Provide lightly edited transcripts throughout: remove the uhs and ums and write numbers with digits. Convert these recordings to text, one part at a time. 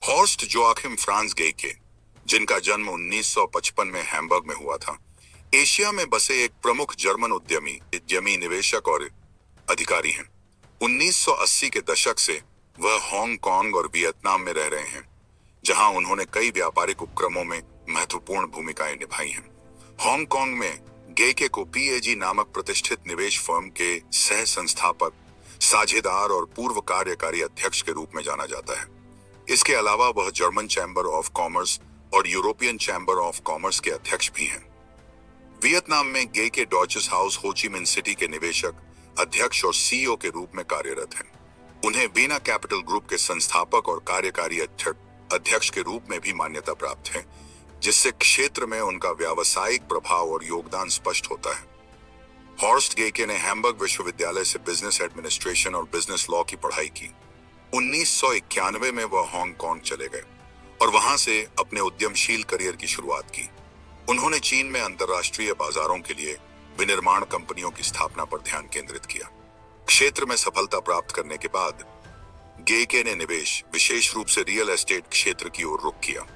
Horst Joaquim Franz गेके, जिनका जन्म 1955 में हैम्बर्ग में हुआ था, एशिया में बसे एक प्रमुख जर्मन उद्यमी निवेशक और अधिकारी हैं। 1980 के दशक से वह हांगकांग और वियतनाम में रह रहे हैं, जहां उन्होंने कई व्यापारिक उपक्रमों में महत्वपूर्ण भूमिकाएं निभाई हैं। हांगकांग में गेके को पीएजी नामक प्रतिष्ठित निवेश फर्म के सह संस्थापक, साझेदार और पूर्व कार्यकारी अध्यक्ष के रूप में जाना जाता है। इसके अलावा वह जर्मन चैम्बर ऑफ कॉमर्स और यूरोपियन चैम्बर ऑफ कॉमर्स के अध्यक्ष भी हैं। वियतनाम में गेके डॉचेस हाउस हो ची मिन सिटी के निवेशक, अध्यक्ष और सीईओ के रूप में कार्यरत हैं। उन्हें वीना कैपिटल ग्रुप के संस्थापक और कार्यकारी अध्यक्ष के रूप में भी मान्यता प्राप्त है, जिससे क्षेत्र में उनका व्यावसायिक प्रभाव और योगदान स्पष्ट होता है। हॉर्स्ट गेके ने हैम्बर्ग विश्वविद्यालय से बिजनेस एडमिनिस्ट्रेशन और बिजनेस लॉ की पढ़ाई की। 1991 में वह हांगकांग चले गए और वहां से अपने उद्यमशील करियर की शुरुआत की। उन्होंने चीन में अंतर्राष्ट्रीय बाजारों के लिए विनिर्माण कंपनियों की स्थापना पर ध्यान केंद्रित किया। क्षेत्र में सफलता प्राप्त करने के बाद गेके ने निवेश, विशेष रूप से रियल एस्टेट क्षेत्र की ओर रुख किया।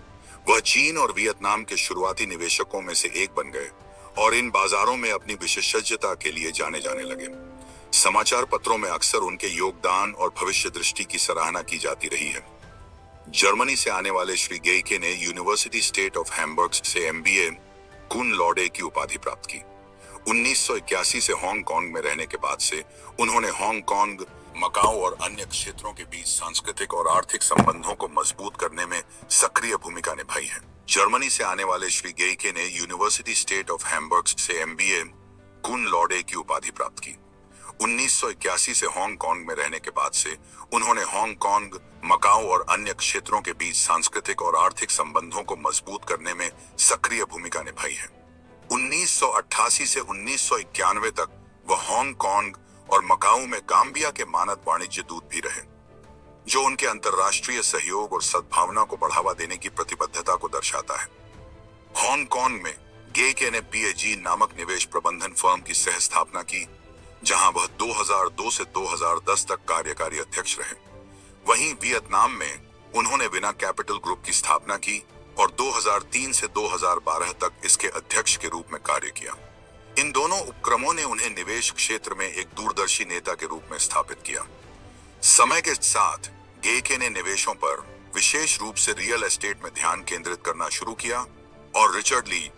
वह चीन और वियतनाम के शुरुआती निवेशकों में से एक बन गए और इन बाजारों में अपनी विशेषज्ञता के लिए जाने जाने लगे। समाचार पत्रों में अक्सर उनके योगदान और भविष्य दृष्टि की सराहना की जाती रही है। जर्मनी से आने वाले श्री गेके ने यूनिवर्सिटी स्टेट ऑफ हैम्बर्ग से एमबीए कुन लॉडे की उपाधि प्राप्त की। 1981 से हांगकांग में रहने के बाद से उन्होंने हांगकांग, मकाओ और अन्य क्षेत्रों के बीच सांस्कृतिक और आर्थिक संबंधों को मजबूत करने में सक्रिय भूमिका निभाई है। जर्मनी से आने वाले श्री गेके ने यूनिवर्सिटी स्टेट ऑफ हैम्बर्ग से एमबीए कुन लॉडे की उपाधि प्राप्त की। 1981 से हांगकांग में रहने के बाद से उन्होंने हांगकांग, मकाओ और अन्य क्षेत्रों के बीच सांस्कृतिक और आर्थिक संबंधों को मजबूत करने में सक्रिय भूमिका निभाई है। 1988 से 1991 तक वह हांगकांग और मकाओ में गाम्बिया के मानद वाणिज्य दूत भी रहे, जो उनके अंतर्राष्ट्रीय सहयोग और सद्भावना को बढ़ावा देने की प्रतिबद्धता को दर्शाता है। हांगकांग में गेके ने पीएजी नामक निवेश प्रबंधन फर्म की सह स्थापना की, जहां वह 2002 से 2010 तक कार्यकारी अध्यक्ष रहे। वहीं वियतनाम में उन्होंने वीना कैपिटल ग्रुप की स्थापना की और 2003 से 2012 तक इसके अध्यक्ष के रूप में कार्य किया। इन दोनों उपक्रमों ने उन्हें निवेश क्षेत्र में एक दूरदर्शी नेता के रूप में स्थापित किया। समय के साथ गेके ने निवेशों पर, विशेष रूप से रियल एस्टेट में ध्यान केंद्रित करना शुरू किया और रिचर्ड ली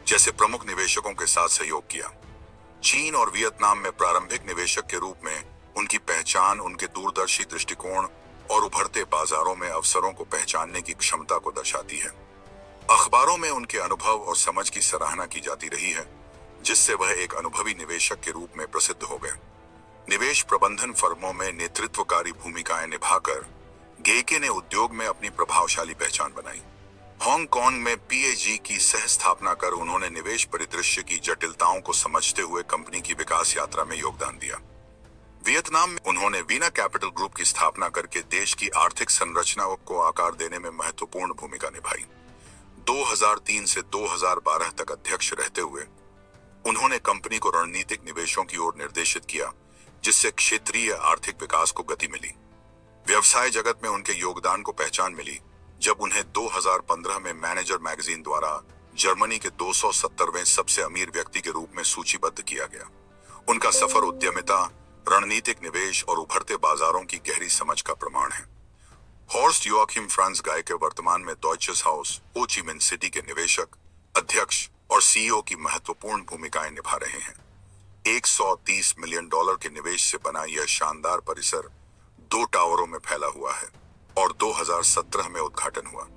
जैसे प्रमुख निवेशकों के साथ सहयोग किया। चीन और वियतनाम में प्रारंभिक निवेशक के रूप में उनकी पहचान उनके दूरदर्शी दृष्टिकोण और उभरते बाजारों में अवसरों को पहचानने की क्षमता को दर्शाती है। अखबारों में उनके अनुभव और समझ की सराहना की जाती रही है, जिससे वह एक अनुभवी निवेशक के रूप में प्रसिद्ध हो गए। निवेश प्रबंधन फर्मों में नेतृत्वकारी भूमिकाएं निभाकर गेके ने उद्योग में अपनी प्रभावशाली पहचान बनाई। हांगकांग में पीएजी की सह स्थापना कर उन्होंने निवेश परिदृश्य की जटिलताओं को समझते हुए कंपनी की विकास यात्रा में योगदान दिया। वियतनाम में उन्होंने वीना कैपिटल ग्रुप की स्थापना करके देश की आर्थिक संरचना को आकार देने में महत्वपूर्ण भूमिका निभाई। 2003 से 2012 तक अध्यक्ष रहते हुए उन्होंने कंपनी को रणनीतिक निवेशों की ओर निर्देशित किया, जिससे क्षेत्रीय आर्थिक विकास को गति मिली। व्यवसाय जगत में उनके योगदान को पहचान मिली जब उन्हें 2015 में मैनेजर मैगजीन द्वारा जर्मनी के 270वें सबसे अमीर व्यक्ति के रूप में सूचीबद्ध किया गया। उनका सफर उद्यमिता, रणनीतिक निवेश और उभरते बाजारों की गहरी समझ का प्रमाण है। हॉर्स्ट जोआकिम फ्रांज गेके वर्तमान में डॉचेस हाउस हो ची मिन सिटी के निवेशक, अध्यक्ष और सीईओ की महत्वपूर्ण भूमिकाएं निभा रहे हैं। $130 मिलियन के निवेश से बना यह शानदार परिसर 2 टावरों में फैला हुआ है और 2017 में उद्घाटन हुआ।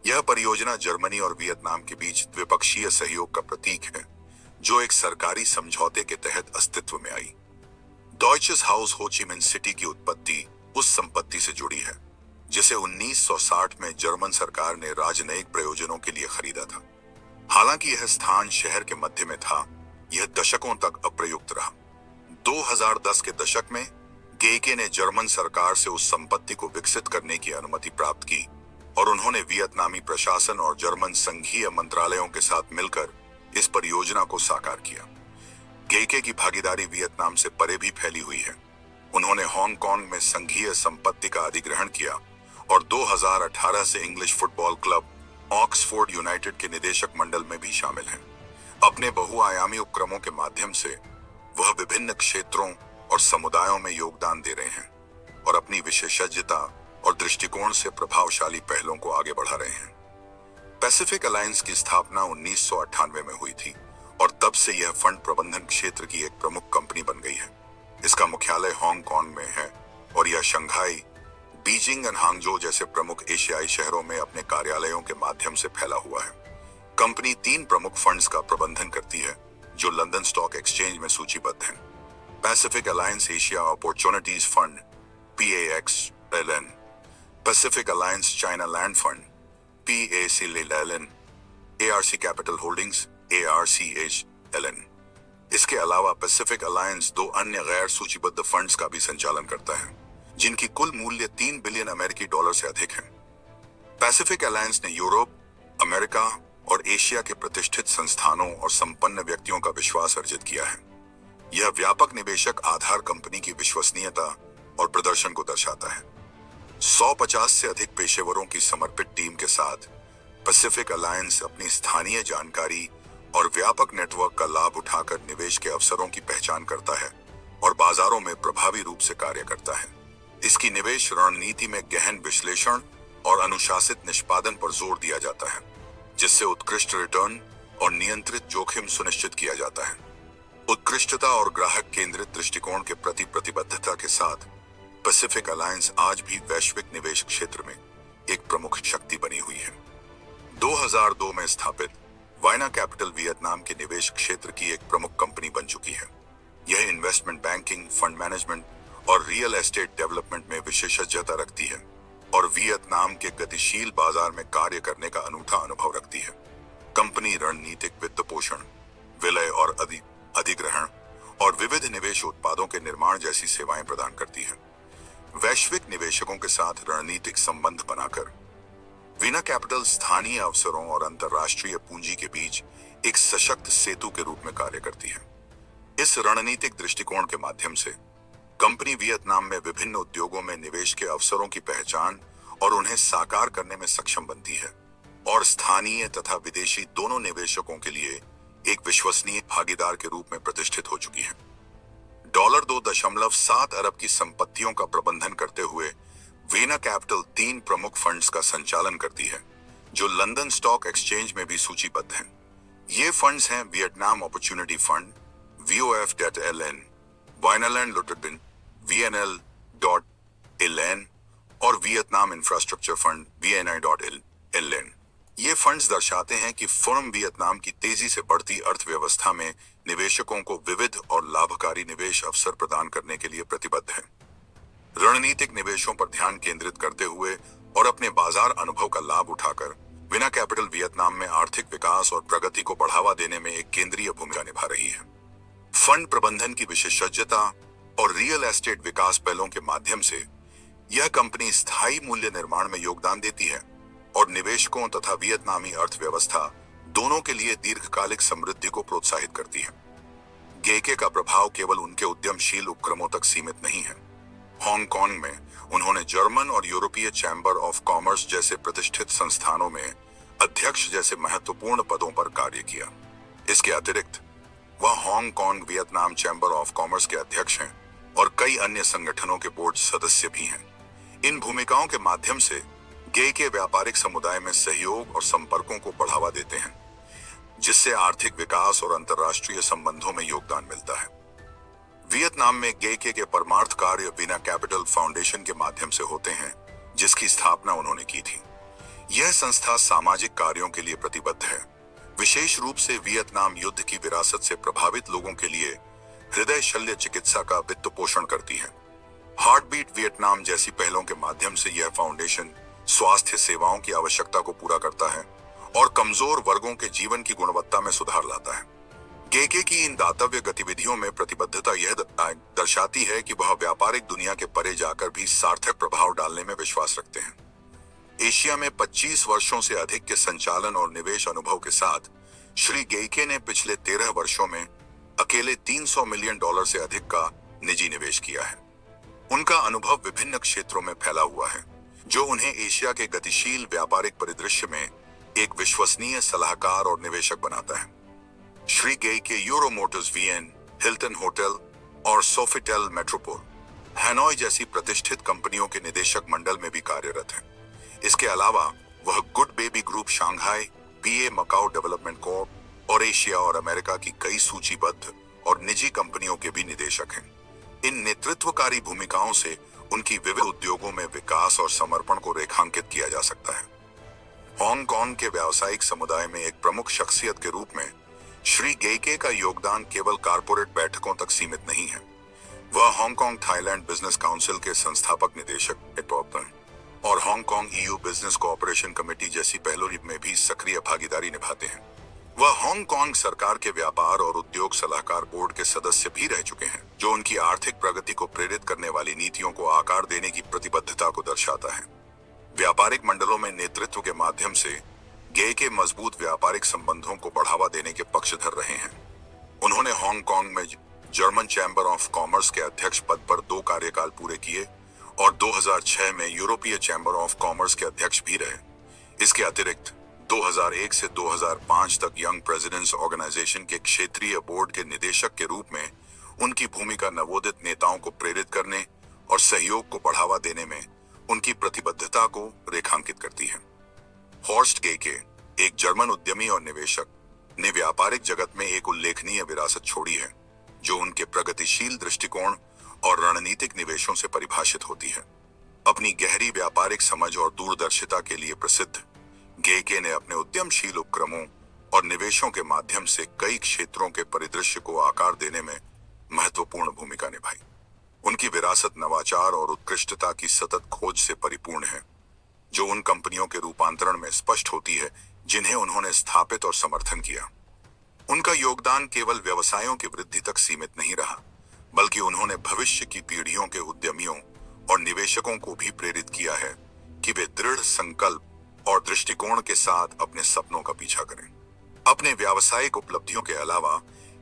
यह परियोजना जर्मनी और वियतनाम के बीच द्विपक्षीय सहयोग का प्रतीक है, जो एक सरकारी समझौते के तहत अस्तित्व में आई। डॉचेस हाउस हो ची मिन सिटी की उत्पत्ति उस संपत्ति से जुड़ी है, जिसे 1960 में जर्मन सरकार ने राजनयिक प्रयोजनों के लिए खरीदा था। हालांकि यह स्थान शहर के मध्य में था, यह दशकों तक अप्रयुक्त रहा। 2010 के दशक में गेके ने जर्मन सरकार से उस संपत्ति को विकसित करने की अनुमति प्राप्त की और उन्होंने वियतनामी प्रशासन और जर्मन संघीय मंत्रालयों के साथ मिलकर इस परियोजना को साकार किया। गेके की भागीदारी वियतनाम से परे भी फैली हुई है। उन्होंने हांगकांग में संघीय संपत्ति का अधिग्रहण किया और 2018 से English football club Oxford United के निदेशक मंडल में भी शामिल हैं। अपने बहुआयामी उपक्रमों के माध्यम से वह विभिन्न क्षेत्रों और समुदायों में योगदान दे रहे हैं और अपनी विशेषज्ञता और दृष्टिकोण से प्रभावशाली पहलों को आगे बढ़ा रहे हैं। पैसिफिक अलायंस की स्थापना 1998 में हुई थी और तब से यह फंड प्रबंधन क्षेत्र की एक प्रमुख कंपनी बन गई है। इसका मुख्यालय हांगकांग में है और यह शंघाई, बीजिंग और हांगझो जैसे प्रमुख एशियाई शहरों में अपने कार्यालयों के माध्यम से फैला हुआ है। कंपनी 3 प्रमुख फंड्स का प्रबंधन करती है जो लंदन स्टॉक एक्सचेंज में सूचीबद्ध हैं। Pacific alliance Asia opportunities fund PAXLN, Pacific alliance China land fund PACLN, ARC capital holdings ARCHLN। इसके अलावा पैसिफिक अलायंस 2 अन्य गैर सूचीबद्ध फंड्स का भी संचालन करता है जिनकी कुल मूल्य 3 बिलियन अमेरिकी डॉलर से अधिक है। पैसिफिक अलायंस ने यूरोप, अमेरिका और एशिया के प्रतिष्ठित संस्थानों और संपन्न व्यक्तियों का विश्वास अर्जित किया है। यह व्यापक निवेशक आधार कंपनी की विश्वसनीयता और प्रदर्शन को दर्शाता है। 150 से अधिक पेशेवरों की समर्पित टीम के साथ पैसिफिक अलायंस अपनी स्थानीय जानकारी और व्यापक नेटवर्क का लाभ उठाकर निवेश के अवसरों की पहचान करता है और बाजारों में प्रभावी रूप से कार्य करता है। इसकी निवेश रणनीति में गहन विश्लेषण और अनुशासित निष्पादन पर जोर दिया जाता है, जिससे उत्कृष्ट रिटर्न और नियंत्रित जोखिम सुनिश्चित किया जाता है। उत्कृष्टता और ग्राहक केंद्रित दृष्टिकोण के प्रति प्रतिबद्धता के साथ पैसिफिक अलायंस आज भी वैश्विक निवेश क्षेत्र में एक प्रमुख शक्ति बनी हुई है। 2002 में स्थापित वाइना कैपिटल वियतनाम के निवेश क्षेत्र की एक प्रमुख कंपनी बन चुकी है। यह इन्वेस्टमेंट बैंकिंग, फंड मैनेजमेंट और रियल एस्टेट डेवलपमेंट में विशेषज्ञता रखती है और वियतनाम के गतिशील बाजार में कार्य करने का अनूठा अनुभव रखती है। कंपनी रणनीतिक वित्त पोषण, विलय और अधिग्रहण और विविध निवेश उत्पादों के निर्माण जैसी सेवाएं प्रदान करती है। वैश्विक निवेशकों के साथ रणनीतिक संबंध बनाकर वीना कैपिटल स्थानीय अवसरों और अंतर्राष्ट्रीय पूंजी के बीच एक सशक्त सेतु के रूप में कार्य करती है। इस रणनीतिक दृष्टिकोण के माध्यम से कंपनी वियतनाम में विभिन्न उद्योगों में निवेश के अवसरों की पहचान और उन्हें साकार करने में सक्षम बनती है और स्थानीय तथा विदेशी दोनों निवेशकों के लिए एक विश्वसनीय भागीदार के रूप में प्रतिष्ठित हो चुकी है। $2.7 अरब की संपत्तियों का प्रबंधन करते हुए वीना कैपिटल 3 प्रमुख फंड्स का संचालन करती है जो लंदन स्टॉक एक्सचेंज में भी सूचीबद्ध हैं। ये फंड्स हैं Vietnam opportunity fund VOF.LN, वाइनालैंड लुटरबिन VNL.LN और वियतनाम इंफ्रास्ट्रक्चर फंड VNI.LN। ये फंड्स दर्शाते हैं कि फर्म वियतनाम की तेजी से बढ़ती अर्थव्यवस्था में निवेशकों को विविध और लाभकारी निवेश अवसर प्रदान करने के लिए प्रतिबद्ध है। रणनीतिक निवेशों पर ध्यान केंद्रित करते हुए और अपने बाजार अनुभव का लाभ उठाकर वीना कैपिटल वियतनाम में आर्थिक विकास और प्रगति को बढ़ावा देने में एक केंद्रीय भूमिका निभा रही है। फंड प्रबंधन की विशेषज्ञता और रियल एस्टेट विकास पहलों के माध्यम से यह कंपनी स्थायी मूल्य निर्माण में योगदान देती है और निवेशकों तथा वियतनामी अर्थव्यवस्था दोनों के लिए दीर्घकालिक समृद्धि को प्रोत्साहित करती है। गेके का प्रभाव केवल उनके उद्यमशील उपक्रमों तक सीमित नहीं है। हांगकांग में उन्होंने जर्मन और यूरोपीय चैम्बर ऑफ कॉमर्स जैसे प्रतिष्ठित संस्थानों में अध्यक्ष जैसे महत्वपूर्ण पदों पर कार्य किया। इसके अतिरिक्त वह Hong Kong Vietnam chamber of commerce के अध्यक्ष हैं और कई अन्य संगठनों के बोर्ड सदस्य भी हैं। इन भूमिकाओं के माध्यम से गेके व्यापारिक समुदाय में सहयोग और संपर्कों को बढ़ावा देते हैं, जिससे आर्थिक विकास और अंतर्राष्ट्रीय संबंधों में योगदान मिलता है। वियतनाम में गेके के परमार्थ कार्य वीना कैपिटल फाउंडेशन के माध्यम से होते हैं, जिसकी स्थापना उन्होंने की थी। यह संस्था सामाजिक कार्यों के लिए प्रतिबद्ध है, विशेष रूप से वियतनाम युद्ध की विरासत से प्रभावित लोगों के लिए हृदय शल्य चिकित्सा का वित्त पोषण करती है। हार्टबीट वियतनाम जैसी पहलों के माध्यम से यह फाउंडेशन स्वास्थ्य सेवाओं की आवश्यकता को पूरा करता है और कमजोर वर्गों के जीवन की गुणवत्ता में सुधार लाता है। गेके की इन दातव्य गतिविधियों में प्रतिबद्धता यह दर्शाती है कि वह व्यापारिक दुनिया के परे जाकर भी सार्थक प्रभाव डालने में विश्वास रखते हैं। एशिया में 25 वर्षों से अधिक के संचालन और निवेश अनुभव के साथ श्री गेके ने पिछले 13 वर्षों में अकेले $300 मिलियन से अधिक का निजी निवेश किया है। उनका अनुभव विभिन्न क्षेत्रों में फैला हुआ है, जो उन्हें एशिया के गतिशील व्यापारिक परिदृश्य में एक विश्वसनीय सलाहकार और निवेशक बनाता है। श्री गे के Euro Motors VN, Hilton hotel और सोफिटेल मेट्रोपोल, हैनोई जैसी प्रतिष्ठित कंपनियों के निदेशक मंडल में भी कार्यरत हैं। इसके अलावा वह गुड बेबी ग्रुप शांघाई, पीए मकाओ डेवलपमेंट कॉर्प और एशिया और अमेरिका की कई सूचीबद्ध और निजी कंपनियों के भी निदेशक हैं। इन नेतृत्वकारी भूमिकाओं से उनकी विविध उद्योगों में विकास और समर्पण को रेखांकित किया जा सकता है। हांगकांग के व्यावसायिक समुदाय में एक प्रमुख शख्सियत के रूप में श्री गेके का योगदान केवल कारपोरेट बैठकों तक सीमित नहीं है। वह हांगकांग थाईलैंड बिजनेस काउंसिल के संस्थापक निदेशक और Hong Kong EU business cooperation committee जैसी पहलों में भी सक्रिय भागीदारी निभाते हैं। वह हांगकांग सरकार के व्यापार और उद्योग सलाहकार बोर्ड के सदस्य भी रह चुके हैं, जो उनकी आर्थिक प्रगति को प्रेरित करने वाली नीतियों को आकार देने की प्रतिबद्धता को दर्शाता है। व्यापारिक मंडलों में नेतृत्व के माध्यम से गे के मजबूत व्यापारिक संबंधों को बढ़ावा देने के पक्षधर रहे हैं। उन्होंने हांगकांग में जर्मन चैम्बर ऑफ कॉमर्स के अध्यक्ष पद पर 2 कार्यकाल पूरे किए और 2006 में यूरोपीय चैम्बर ऑफ कॉमर्स के अध्यक्ष भी रहे। इसके अतिरिक्त 2001 से 2005 तक यंग प्रेसिडेंट्स ऑर्गेनाइजेशन के क्षेत्रीय बोर्ड के निदेशक के रूप में उनकी भूमिका नवोदित नेताओं को प्रेरित करने और सहयोग को बढ़ावा देने में उनकी प्रतिबद्धता को रेखांकित करती है। हॉर्स्ट गेके, एक जर्मन उद्यमी और निवेशक, ने व्यापारिक जगत में एक उल्लेखनीय विरासत छोड़ी है, जो उनके प्रगतिशील दृष्टिकोण और रणनीतिक निवेशों से परिभाषित होती है। अपनी गहरी व्यापारिक समझ और दूरदर्शिता के लिए प्रसिद्ध गेके ने अपने उद्यमशील उपक्रमों और निवेशों के माध्यम से कई क्षेत्रों के परिदृश्य को आकार देने में महत्वपूर्ण भूमिका निभाई। उनकी विरासत नवाचार और उत्कृष्टता की सतत खोज से परिपूर्ण है, जो उन कंपनियों के रूपांतरण में स्पष्ट होती है जिन्हें उन्होंने स्थापित और समर्थन किया। उनका योगदान केवल व्यवसायों की वृद्धि तक सीमित नहीं रहा, बल्कि उन्होंने भविष्य की पीढ़ियों के उद्यमियों और निवेशकों को भी प्रेरित किया है कि वे दृढ़ संकल्प और दृष्टिकोण के साथ अपने सपनों का पीछा करें। अपने व्यावसायिक उपलब्धियों के अलावा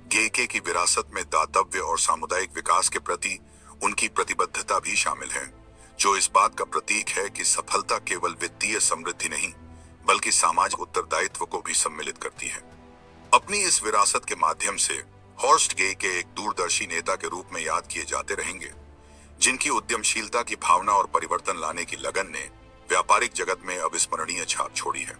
गेके की विरासत में दातव्य और सामुदायिक विकास के प्रति उनकी प्रतिबद्धता भी शामिल है, जो इस बात का प्रतीक है कि सफलता केवल वित्तीय समृद्धि नहीं, बल्कि सामाजिक उत्तरदायित्व को भी सम्मिलित करती है। अपनी इस विरासत के माध्यम से हॉर्स्ट गेके एक दूरदर्शी नेता के रूप में याद किए जाते रहेंगे, जिनकी उद्यमशीलता की भावना और परिवर्तन लाने की लगन ने व्यापारिक जगत में अविस्मरणीय छाप छोड़ी है।